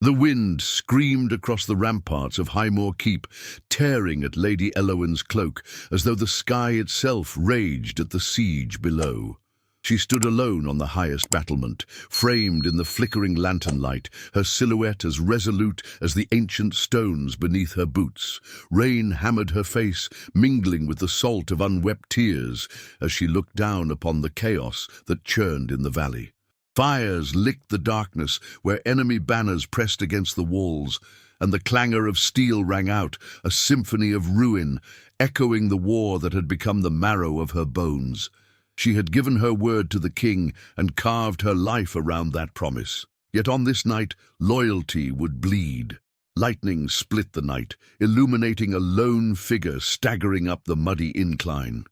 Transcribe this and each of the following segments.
The wind screamed across the ramparts of Highmoor Keep, tearing at Lady Elowen's cloak, as though the sky itself raged at the siege below. She stood alone on the highest battlement, framed in the flickering lantern light, her silhouette as resolute as the ancient stones beneath her boots. Rain hammered her face, mingling with the salt of unwept tears, as she looked down upon the chaos that churned in the valley. Fires licked the darkness where enemy banners pressed against the walls, and the clangor of steel rang out, a symphony of ruin, echoing the war that had become the marrow of her bones. She had given her word to the king and carved her life around that promise. Yet on this night, loyalty would bleed. Lightning split the night, illuminating a lone figure staggering up the muddy incline.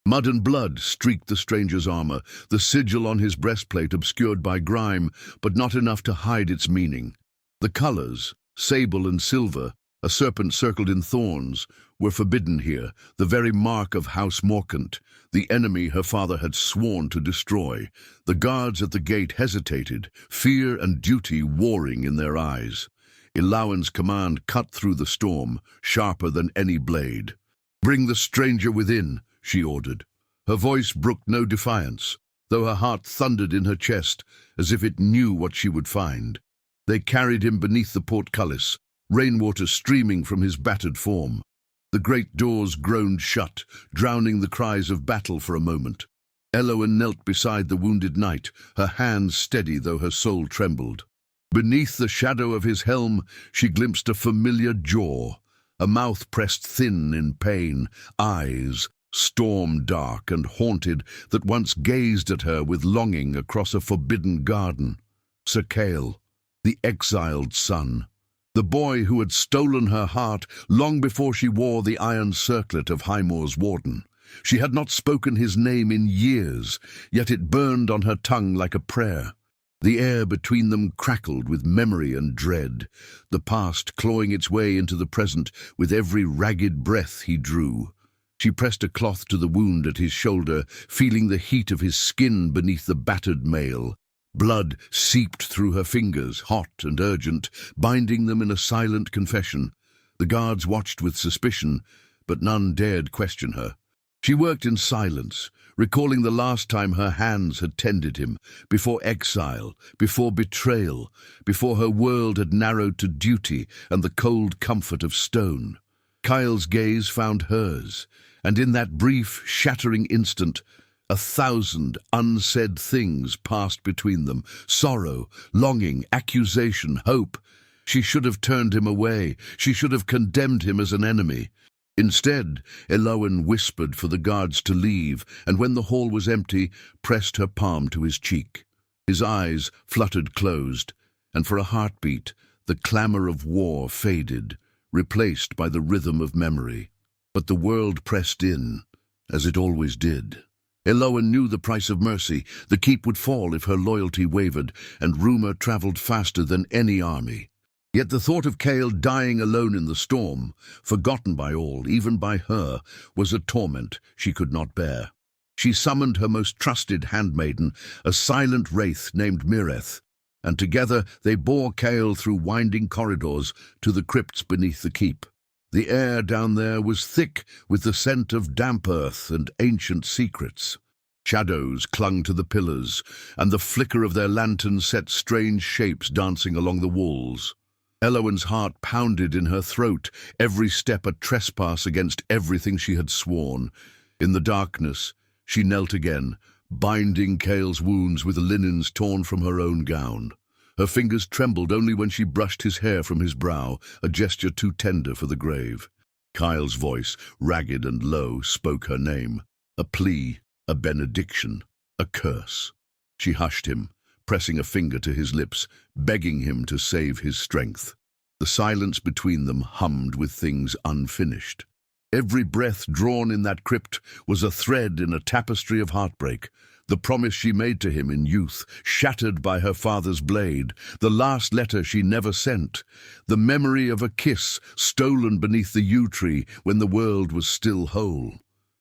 Mud and blood streaked the stranger's armor, the sigil on his breastplate obscured by grime, but not enough to hide its meaning. The colors, sable and silver, a serpent circled in thorns, were forbidden here, the very mark of House Morcant, the enemy her father had sworn to destroy. The guards at the gate hesitated, fear and duty warring in their eyes. Elowen's command cut through the storm, sharper than any blade. "Bring the stranger within," she ordered. Her voice brooked no defiance, though her heart thundered in her chest, as if it knew what she would find. They carried him beneath the portcullis, rainwater streaming from his battered form. The great doors groaned shut, drowning the cries of battle for a moment. Elowen knelt beside the wounded knight, her hands steady though her soul trembled. Beneath the shadow of his helm, she glimpsed a familiar jaw, a mouth pressed thin in pain, eyes, storm-dark and haunted, that once gazed at her with longing across a forbidden garden. Sir Cale, the exiled son. The boy who had stolen her heart long before she wore the iron circlet of Highmoor's warden. She had not spoken his name in years, yet it burned on her tongue like a prayer. The air between them crackled with memory and dread, the past clawing its way into the present with every ragged breath he drew. She pressed a cloth to the wound at his shoulder, feeling the heat of his skin beneath the battered mail. Blood seeped through her fingers, hot and urgent, binding them in a silent confession. The guards watched with suspicion, but none dared question her. She worked in silence, recalling the last time her hands had tended him, before exile, before betrayal, before her world had narrowed to duty and the cold comfort of stone. Kyle's gaze found hers, and in that brief, shattering instant, 1,000 unsaid things passed between them. Sorrow, longing, accusation, hope. She should have turned him away. She should have condemned him as an enemy. Instead, Elowen whispered for the guards to leave, and when the hall was empty, pressed her palm to his cheek. His eyes fluttered closed, and for a heartbeat, the clamor of war faded, replaced by the rhythm of memory. But the world pressed in, as it always did. Elowen knew the price of mercy. The keep would fall if her loyalty wavered, and rumor traveled faster than any army. Yet the thought of Cale dying alone in the storm, forgotten by all, even by her, was a torment she could not bear. She summoned her most trusted handmaiden, a silent wraith named Mireth, and together they bore Cale through winding corridors to the crypts beneath the keep. The air down there was thick with the scent of damp earth and ancient secrets. Shadows clung to the pillars, and the flicker of their lanterns set strange shapes dancing along the walls. Elowen's heart pounded in her throat, every step a trespass against everything she had sworn. In the darkness, she knelt again, binding Cale's wounds with the linens torn from her own gown. Her fingers trembled only when she brushed his hair from his brow, a gesture too tender for the grave. Kyle's voice, ragged and low, spoke her name. A plea, a benediction, a curse. She hushed him, pressing a finger to his lips, begging him to save his strength. The silence between them hummed with things unfinished. Every breath drawn in that crypt was a thread in a tapestry of heartbreak. The promise she made to him in youth, shattered by her father's blade, the last letter she never sent, the memory of a kiss stolen beneath the yew tree when the world was still whole.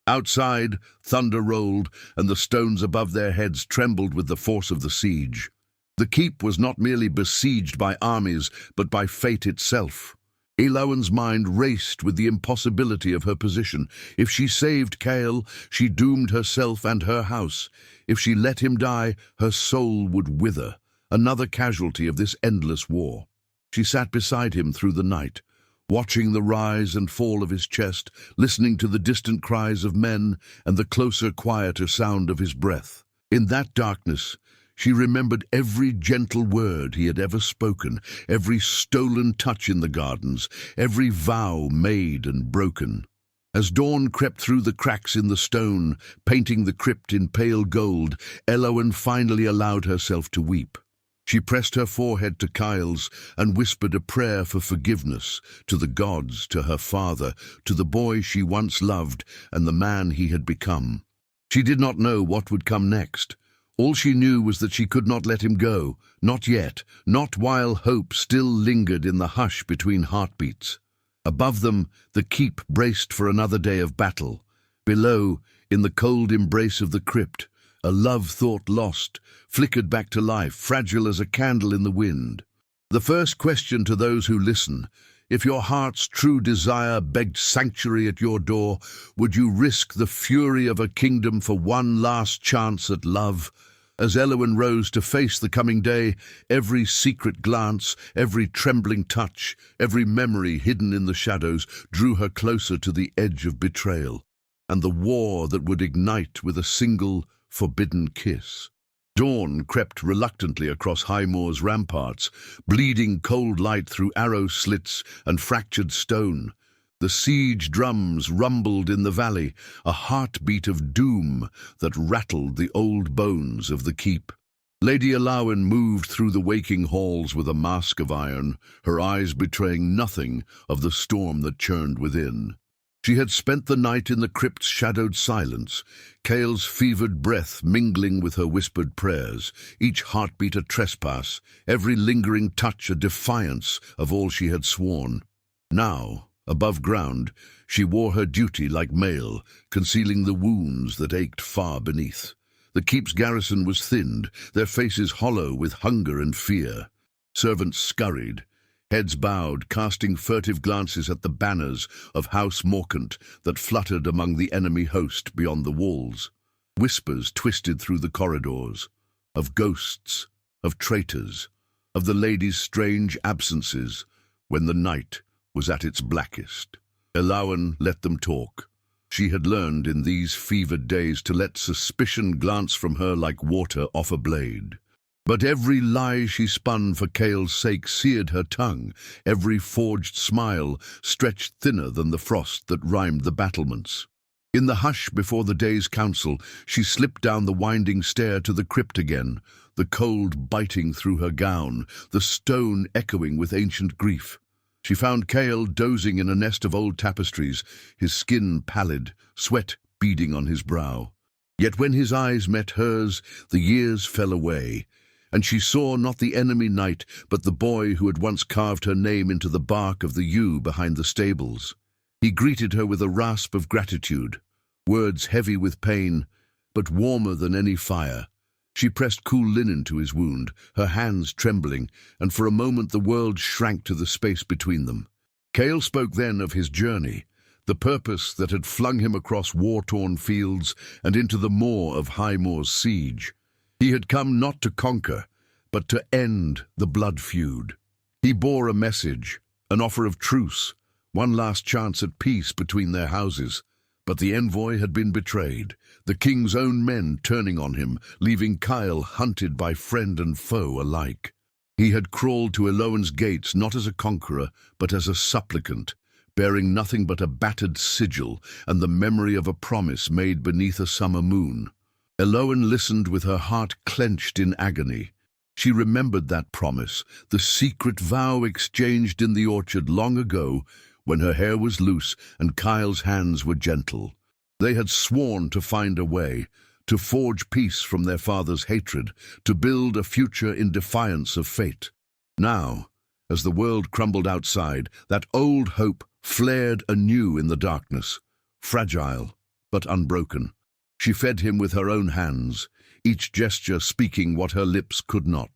Outside, thunder rolled, and the stones above their heads trembled with the force of the siege. The keep was not merely besieged by armies, but by fate itself. Elowen's mind raced with the impossibility of her position. If she saved Kale, she doomed herself and her house. If she let him die, her soul would wither, another casualty of this endless war. She sat beside him through the night, watching the rise and fall of his chest, listening to the distant cries of men and the closer, quieter sound of his breath. In that darkness, she remembered every gentle word he had ever spoken, every stolen touch in the gardens, every vow made and broken. As dawn crept through the cracks in the stone, painting the crypt in pale gold, Elowen finally allowed herself to weep. She pressed her forehead to Kyle's and whispered a prayer for forgiveness to the gods, to her father, to the boy she once loved and the man he had become. She did not know what would come next. All she knew was that she could not let him go, not yet, not while hope still lingered in the hush between heartbeats. Above them, the keep braced for another day of battle. Below, in the cold embrace of the crypt, a love thought lost, flickered back to life, fragile as a candle in the wind. The first question to those who listen: if your heart's true desire begged sanctuary at your door, would you risk the fury of a kingdom for one last chance at love? As Elowen rose to face the coming day, every secret glance, every trembling touch, every memory hidden in the shadows drew her closer to the edge of betrayal, and the war that would ignite with a single, forbidden kiss. Dawn crept reluctantly across Highmoor's ramparts, bleeding cold light through arrow slits and fractured stone. The siege drums rumbled in the valley, a heartbeat of doom that rattled the old bones of the keep. Lady Elowen moved through the waking halls with a mask of iron, her eyes betraying nothing of the storm that churned within. She had spent the night in the crypt's shadowed silence, Kale's fevered breath mingling with her whispered prayers, each heartbeat a trespass, every lingering touch a defiance of all she had sworn. Now, above ground, she wore her duty like mail, concealing the wounds that ached far beneath. The keep's garrison was thinned, their faces hollow with hunger and fear. Servants scurried, heads bowed, casting furtive glances at the banners of House Morcant that fluttered among the enemy host beyond the walls. Whispers twisted through the corridors, of ghosts, of traitors, of the lady's strange absences when the night was at its blackest. Elowen let them talk. She had learned in these fevered days to let suspicion glance from her like water off a blade. But every lie she spun for Kale's sake seared her tongue, every forged smile stretched thinner than the frost that rimed the battlements. In the hush before the day's council, she slipped down the winding stair to the crypt again, the cold biting through her gown, the stone echoing with ancient grief. She found Kale dozing in a nest of old tapestries, his skin pallid, sweat beading on his brow. Yet when his eyes met hers, the years fell away, and she saw not the enemy knight, but the boy who had once carved her name into the bark of the yew behind the stables. He greeted her with a rasp of gratitude, words heavy with pain, but warmer than any fire. She pressed cool linen to his wound, her hands trembling, and for a moment the world shrank to the space between them. Kale spoke then of his journey, the purpose that had flung him across war-torn fields and into the maw of Highmoor's siege. He had come not to conquer, but to end the blood feud. He bore a message, an offer of truce, one last chance at peace between their houses. But the envoy had been betrayed, the king's own men turning on him, leaving Kyle hunted by friend and foe alike. He had crawled to Elowen's gates not as a conqueror, but as a supplicant, bearing nothing but a battered sigil and the memory of a promise made beneath a summer moon. Elowen listened with her heart clenched in agony. She remembered that promise, the secret vow exchanged in the orchard long ago, when her hair was loose and Kyle's hands were gentle. They had sworn to find a way, to forge peace from their father's hatred, to build a future in defiance of fate. Now, as the world crumbled outside, that old hope flared anew in the darkness, fragile but unbroken. She fed him with her own hands, each gesture speaking what her lips could not.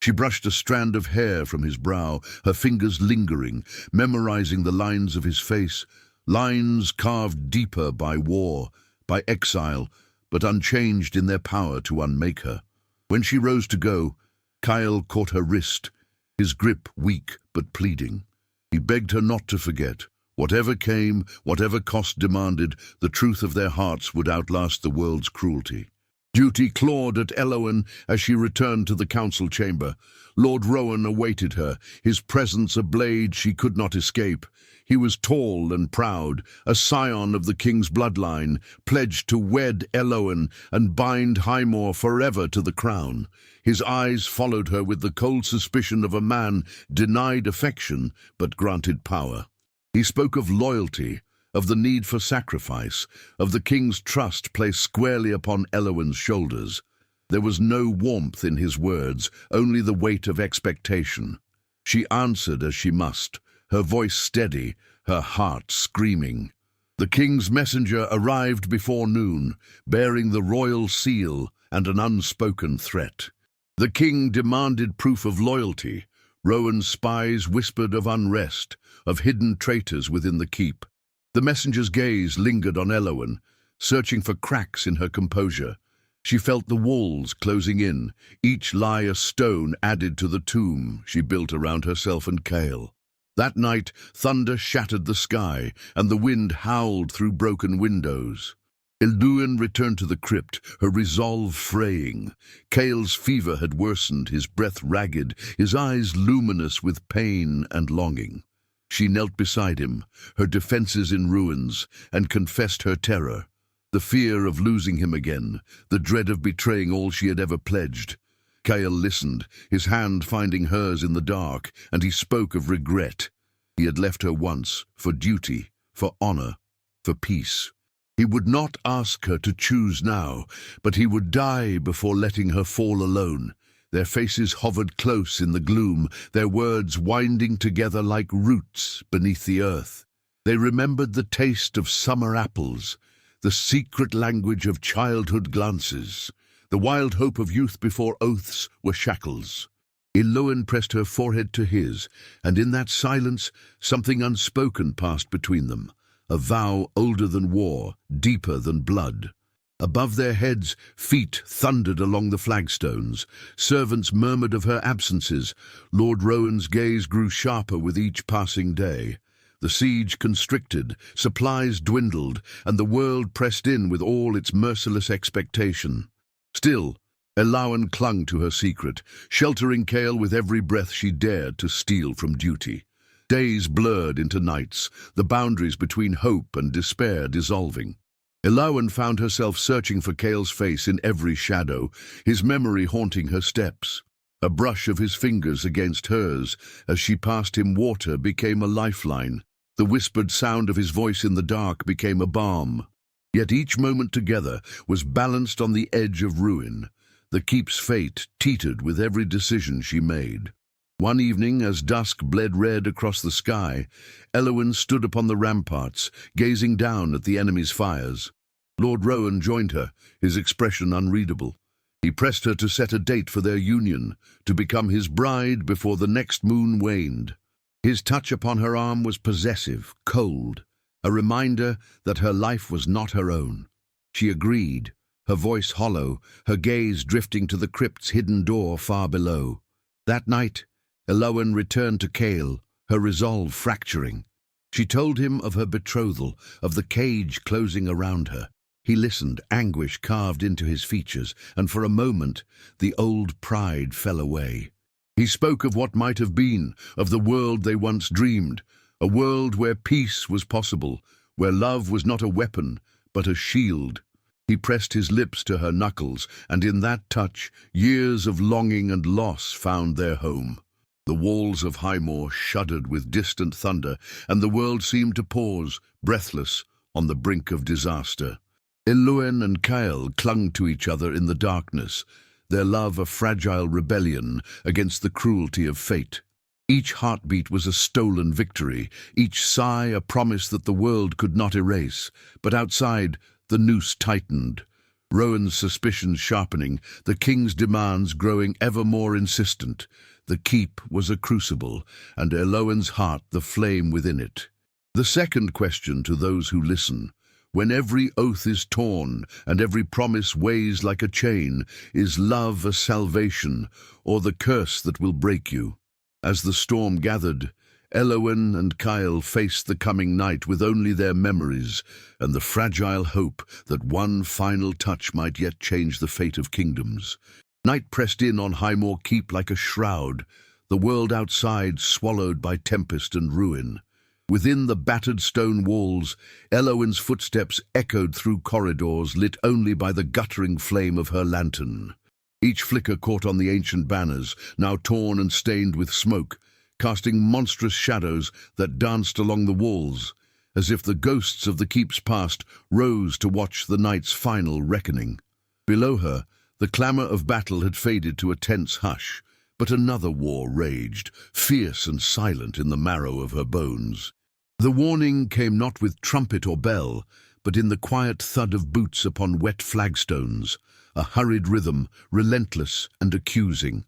She brushed a strand of hair from his brow, her fingers lingering, memorizing the lines of his face, lines carved deeper by war, by exile, but unchanged in their power to unmake her. When she rose to go, Kyle caught her wrist, his grip weak but pleading. He begged her not to forget. Whatever came, whatever cost demanded, the truth of their hearts would outlast the world's cruelty. Duty clawed at Elowen as she returned to the council chamber. Lord Rowan awaited her, his presence a blade she could not escape. He was tall and proud, a scion of the king's bloodline, pledged to wed Elowen and bind Highmore forever to the crown. His eyes followed her with the cold suspicion of a man denied affection but granted power. He spoke of loyalty, of the need for sacrifice, of the king's trust placed squarely upon Elowen's shoulders. There was no warmth in his words, only the weight of expectation. She answered as she must, her voice steady, her heart screaming. The king's messenger arrived before noon, bearing the royal seal and an unspoken threat. The king demanded proof of loyalty. Rowan's spies whispered of unrest, of hidden traitors within the keep. The messenger's gaze lingered on Elowen, searching for cracks in her composure. She felt the walls closing in, each lie a stone added to the tomb she built around herself and Kale. That night, thunder shattered the sky, and the wind howled through broken windows. Elowen returned to the crypt, her resolve fraying. Kale's fever had worsened, his breath ragged, his eyes luminous with pain and longing. She knelt beside him, her defenses in ruins, and confessed her terror. The fear of losing him again, the dread of betraying all she had ever pledged. Kale listened, his hand finding hers in the dark, and he spoke of regret. He had left her once, for duty, for honor, for peace. He would not ask her to choose now, but he would die before letting her fall alone. Their faces hovered close in the gloom, their words winding together like roots beneath the earth. They remembered the taste of summer apples, the secret language of childhood glances, the wild hope of youth before oaths were shackles. Elowen pressed her forehead to his, and in that silence something unspoken passed between them, a vow older than war, deeper than blood. Above their heads, feet thundered along the flagstones. Servants murmured of her absences. Lord Rowan's gaze grew sharper with each passing day. The siege constricted, supplies dwindled, and the world pressed in with all its merciless expectation. Still, Elowen clung to her secret, sheltering Kale with every breath she dared to steal from duty. Days blurred into nights, the boundaries between hope and despair dissolving. Elowen found herself searching for Kale's face in every shadow, his memory haunting her steps. A brush of his fingers against hers as she passed him water became a lifeline. The whispered sound of his voice in the dark became a balm. Yet each moment together was balanced on the edge of ruin. The keep's fate teetered with every decision she made. One evening, as dusk bled red across the sky, Elowen stood upon the ramparts, gazing down at the enemy's fires. Lord Rowan joined her, his expression unreadable. He pressed her to set a date for their union, to become his bride before the next moon waned. His touch upon her arm was possessive, cold, a reminder that her life was not her own. She agreed, her voice hollow, her gaze drifting to the crypt's hidden door far below. That night, Elowen returned to Kale, her resolve fracturing. She told him of her betrothal, of the cage closing around her. He listened, anguish carved into his features, and for a moment the old pride fell away. He spoke of what might have been, of the world they once dreamed, a world where peace was possible, where love was not a weapon, but a shield. He pressed his lips to her knuckles, and in that touch, years of longing and loss found their home. The walls of Highmore shuddered with distant thunder, and the world seemed to pause, breathless, on the brink of disaster. Elowen and Kyle clung to each other in the darkness, their love a fragile rebellion against the cruelty of fate. Each heartbeat was a stolen victory, each sigh a promise that the world could not erase. But outside, the noose tightened. Rowan's suspicions sharpening, the king's demands growing ever more insistent. The keep was a crucible, and Elowen's heart the flame within it. The second question to those who listen: when every oath is torn and every promise weighs like a chain, is love a salvation or the curse that will break you? As the storm gathered, Elowen and Kyle faced the coming night with only their memories and the fragile hope that one final touch might yet change the fate of kingdoms. Night pressed in on Highmore Keep like a shroud, the world outside swallowed by tempest and ruin. Within the battered stone walls, Elowen's footsteps echoed through corridors lit only by the guttering flame of her lantern. Each flicker caught on the ancient banners, now torn and stained with smoke, casting monstrous shadows that danced along the walls, as if the ghosts of the keep's past rose to watch the night's final reckoning. Below her, the clamour of battle had faded to a tense hush, but another war raged, fierce and silent in the marrow of her bones. The warning came not with trumpet or bell, but in the quiet thud of boots upon wet flagstones, a hurried rhythm, relentless and accusing.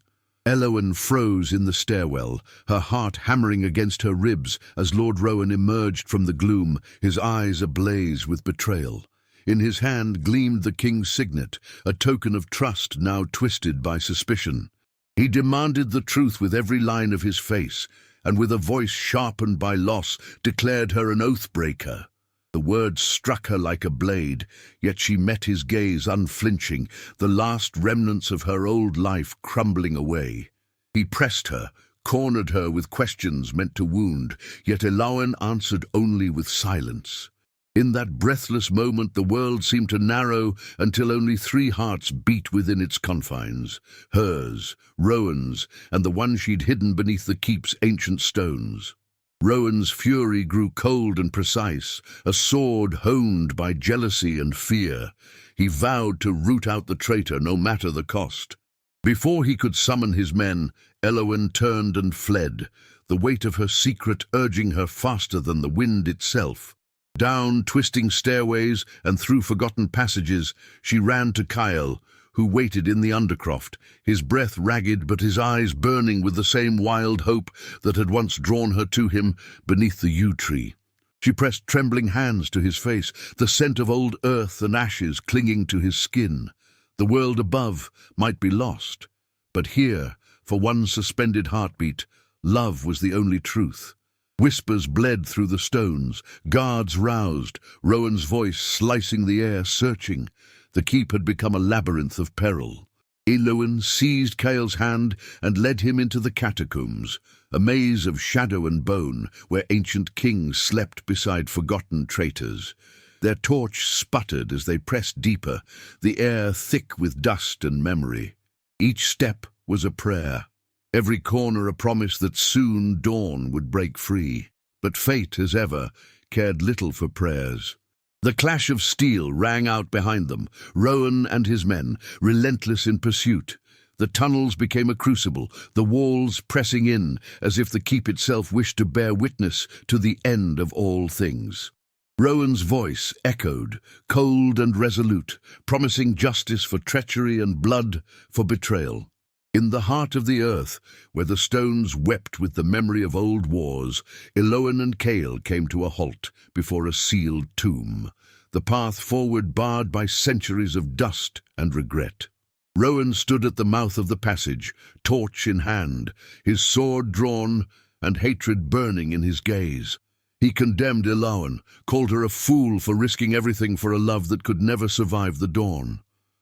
Elowen froze in the stairwell, her heart hammering against her ribs as Lord Rowan emerged from the gloom, his eyes ablaze with betrayal. In his hand gleamed the king's signet, a token of trust now twisted by suspicion. He demanded the truth with every line of his face, and with a voice sharpened by loss, declared her an oath-breaker. The words struck her like a blade, yet she met his gaze unflinching, the last remnants of her old life crumbling away. He pressed her, cornered her with questions meant to wound, yet Elowen answered only with silence. In that breathless moment the world seemed to narrow until only three hearts beat within its confines: hers, Rowan's, and the one she'd hidden beneath the keep's ancient stones. Rowan's fury grew cold and precise, a sword honed by jealousy and fear. He vowed to root out the traitor no matter the cost. Before he could summon his men, Elowen turned and fled, the weight of her secret urging her faster than the wind itself. Down twisting stairways and through forgotten passages, she ran to Kyle, who waited in the undercroft, his breath ragged but his eyes burning with the same wild hope that had once drawn her to him beneath the yew tree. She pressed trembling hands to his face, the scent of old earth and ashes clinging to his skin. The world above might be lost, but here, for one suspended heartbeat, love was the only truth. Whispers bled through the stones, guards roused, Rowan's voice slicing the air, searching. The keep had become a labyrinth of peril. Elowen seized Kyle's hand and led him into the catacombs, a maze of shadow and bone where ancient kings slept beside forgotten traitors. Their torch sputtered as they pressed deeper, the air thick with dust and memory. Each step was a prayer, every corner a promise that soon dawn would break free. But fate, as ever, cared little for prayers. The clash of steel rang out behind them, Rowan and his men, relentless in pursuit. The tunnels became a crucible, the walls pressing in, as if the keep itself wished to bear witness to the end of all things. Rowan's voice echoed, cold and resolute, promising justice for treachery and blood for betrayal. In the heart of the earth, where the stones wept with the memory of old wars, Elowen and Kyle came to a halt before a sealed tomb, the path forward barred by centuries of dust and regret. Rowan stood at the mouth of the passage, torch in hand, his sword drawn and hatred burning in his gaze. He condemned Elowen, called her a fool for risking everything for a love that could never survive the dawn.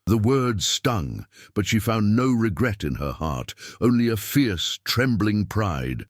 The words stung, but she found no regret in her heart, only a fierce, trembling pride.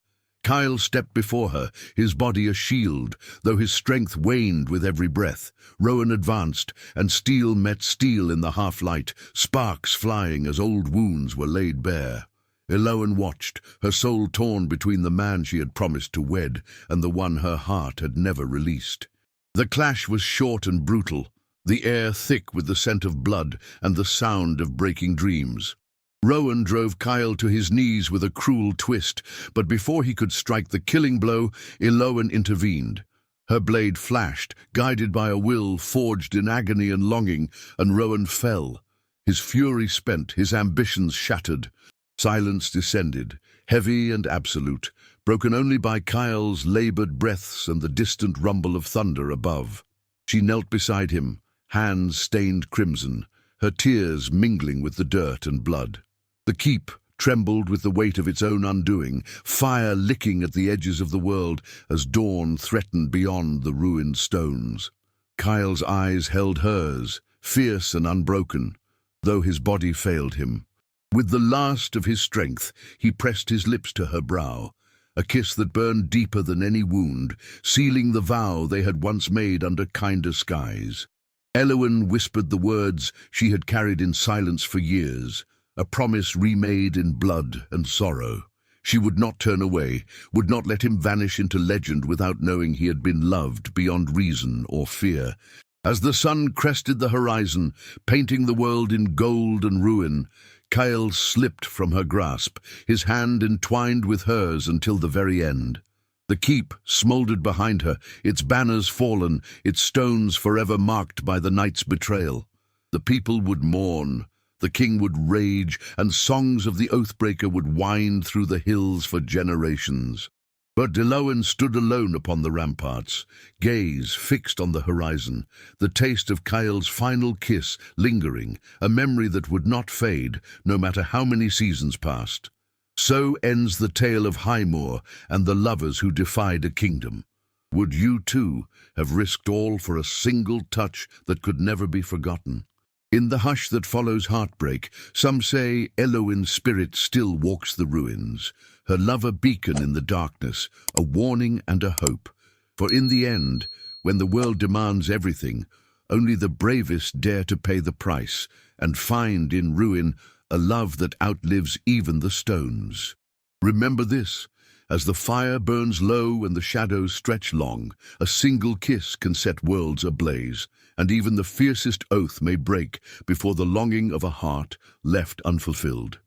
Kyle stepped before her, his body a shield, though his strength waned with every breath. Rowan advanced, and steel met steel in the half-light, sparks flying as old wounds were laid bare. Elowen watched, her soul torn between the man she had promised to wed and the one her heart had never released. The clash was short and brutal, the air thick with the scent of blood and the sound of breaking dreams. Rowan drove Kyle to his knees with a cruel twist, but before he could strike the killing blow, Elowen intervened. Her blade flashed, guided by a will forged in agony and longing, and Rowan fell. His fury spent, his ambitions shattered. Silence descended, heavy and absolute, broken only by Kyle's laboured breaths and the distant rumble of thunder above. She knelt beside him, hands stained crimson, her tears mingling with the dirt and blood. The keep trembled with the weight of its own undoing, fire licking at the edges of the world as dawn threatened beyond the ruined stones. Kyle's eyes held hers, fierce and unbroken, though his body failed him. With the last of his strength, he pressed his lips to her brow, a kiss that burned deeper than any wound, sealing the vow they had once made under kinder skies. Elowen whispered the words she had carried in silence for years, a promise remade in blood and sorrow. She would not turn away, would not let him vanish into legend without knowing he had been loved beyond reason or fear. As the sun crested the horizon, painting the world in gold and ruin, Kyle slipped from her grasp, his hand entwined with hers until the very end. The keep smouldered behind her, its banners fallen, its stones forever marked by the night's betrayal. The people would mourn, the king would rage, and songs of the Oathbreaker would wind through the hills for generations. But Elowen stood alone upon the ramparts, gaze fixed on the horizon, the taste of Kyle's final kiss lingering, a memory that would not fade, no matter how many seasons passed. So ends the tale of Highmoor and the lovers who defied a kingdom. Would you, too, have risked all for a single touch that could never be forgotten? In the hush that follows heartbreak, some say Elowen's spirit still walks the ruins, her love a beacon in the darkness, a warning and a hope. For in the end, when the world demands everything, only the bravest dare to pay the price and find in ruin a love that outlives even the stones. Remember this, as the fire burns low and the shadows stretch long, a single kiss can set worlds ablaze, and even the fiercest oath may break before the longing of a heart left unfulfilled.